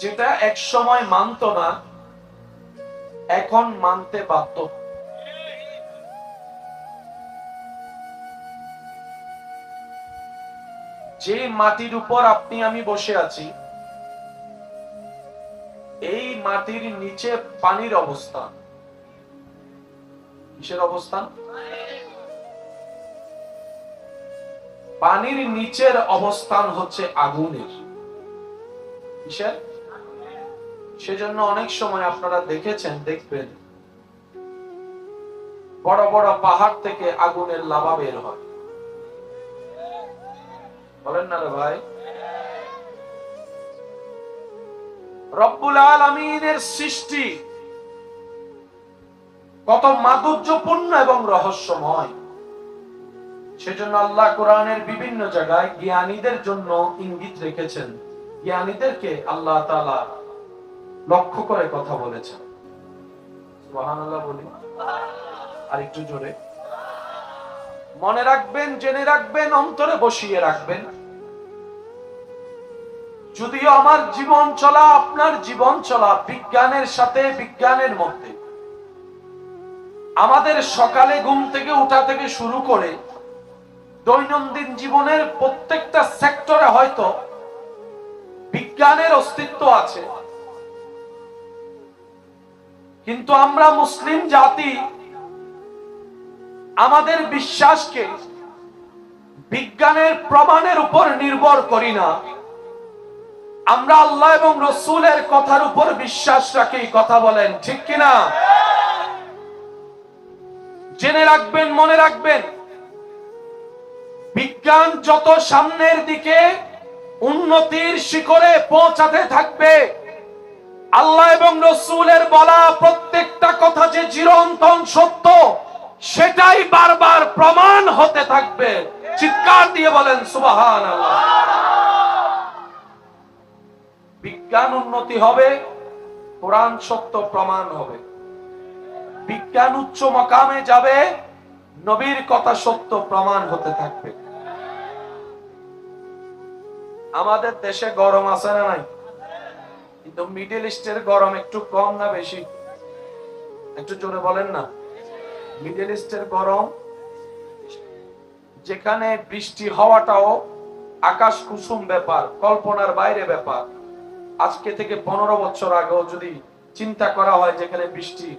যেটা এক সময় মানত না, এখন মানতে বাধ্য। যে মাটির উপর আপনি আমি বসে আছি, এই মাটির নিচে পানির অবস্থান। কিসের অবস্থান? পানির নিচের অবস্থান হচ্ছে আগুনের। কিসের? সেজন্য অনেক সময় আপনারা দেখেছেন, দেখবেন বড় বড় পাহাড় থেকে আগুনের লাভা বের হয়। বলেন না রে ভাই? রব্বুল আলামিনের সৃষ্টি কত মাধুর্যপূর্ণ এবং রহস্যময়। সেজন্য আল্লাহ কোরআনের বিভিন্ন জায়গায় জ্ঞানীদের জন্য ইঙ্গিত রেখেছেন। জ্ঞানীদেরকে আল্লাহ তাআলা লক্ষ্য করে কথা বলেছেন। সুবহানাল্লাহ বলি আর একটু জোরে। মনে রাখবেন, জেনে রাখবেন, অন্তরে বসিয়ে রাখবেন, যদিও আমার জীবন চলা, আপনার জীবন চলা বিজ্ঞানের সাথে, বিজ্ঞানের মধ্যে। আমাদের সকালে ঘুম থেকে উঠা থেকে শুরু করে দৈনন্দিন জীবনের প্রত্যেকটা সেক্টরে হয়তো বিজ্ঞানের অস্তিত্ব আছে, কিন্তু আমরা মুসলিম জাতি আমাদের বিশ্বাসকে বিজ্ঞানের প্রমাণের উপর নির্ভর করি না, আমরা আল্লাহ এবং রাসূলের কথার উপর বিশ্বাস রাখি। কথা বলেন ঠিক কিনা? জেনে রাখবেন, মনে রাখবেন, বিজ্ঞান যত সামনের দিকে উন্নতির শিখরে পৌঁছাতে থাকবে, আল্লাহ এবং রাসূলের বলা প্রত্যেকটা কথা যে চিরন্তন সত্য, সেটাই বারবার প্রমাণ হতে থাকবে। চিৎকার দিয়ে বলেন সুবহানাল্লাহ। বিজ্ঞান উন্নতি হবে, কোরআন সত্য প্রমাণ হবে। বিজ্ঞান উচ্চ মাকামে যাবে, নবীর কথা সত্য প্রমাণ হতে থাকবে। আমাদের দেশে গরম আছে না নাই? কিন্তু মিডল ইস্টের গরম একটু কম না বেশি? একটু জোরে বলেন না। মিডল ইস্টের গরম, যেখানে বৃষ্টি হওয়াটাও আকাশ কুসুম ব্যাপার, কল্পনার বাইরে ব্যাপার। আজকে থেকে 15 বছর আগেও যদি চিন্তা করা হয় যেখানে বৃষ্টি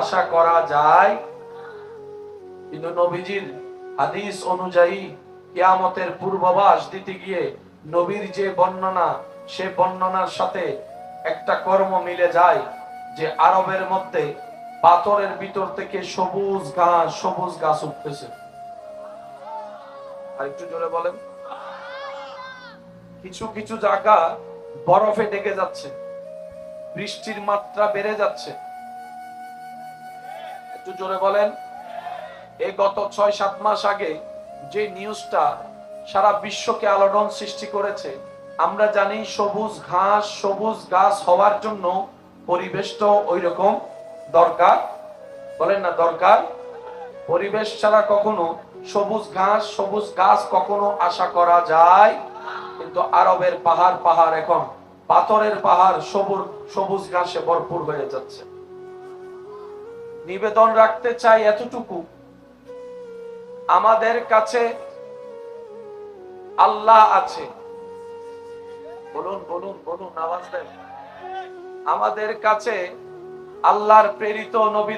আশা করা যায়, কিন্তু নবীজির হাদিস অনুযায়ী কিয়ামতের পূর্বাভাস দিতে গিয়ে নবীর যে বর্ণনা, সে বর্ণনার সাথে একটা কর্ম মিলে যায় যে আরবের মধ্যে পাথরের ভিতর থেকে সবুজ গাছ উঠতেছে। আর একটু জোরে বলেন। কিছু কিছু জায়গা বরফে ঢেকে যাচ্ছে, বৃষ্টির মাত্রা বেড়ে যাচ্ছে। একটু জোরে বলেন। এই গত 6-7 মাস আগে যে নিউজটা সারা বিশ্বকে আলোড়ন সৃষ্টি করেছে, আমরা জানি সবুজ গাছ হওয়ার জন্য পরিবেশটা ওই রকম দরকার। বলেন না দরকার? পরিবেশ ছাড়া কখনো সবুজ গাছ কখনো আশা করা যায়? কিন্তু আরবের পাহাড় এখন পাথরের পাহাড়, সবুজ ঘাসে ভরপুর হয়ে যাচ্ছে। নিবেদন রাখতে চাই এতটুকু, আমাদের কাছে আল্লাহ আছে। বলুন আওয়াজ দেন। আমাদের কাছে আল্লাহর প্রেরিত নবী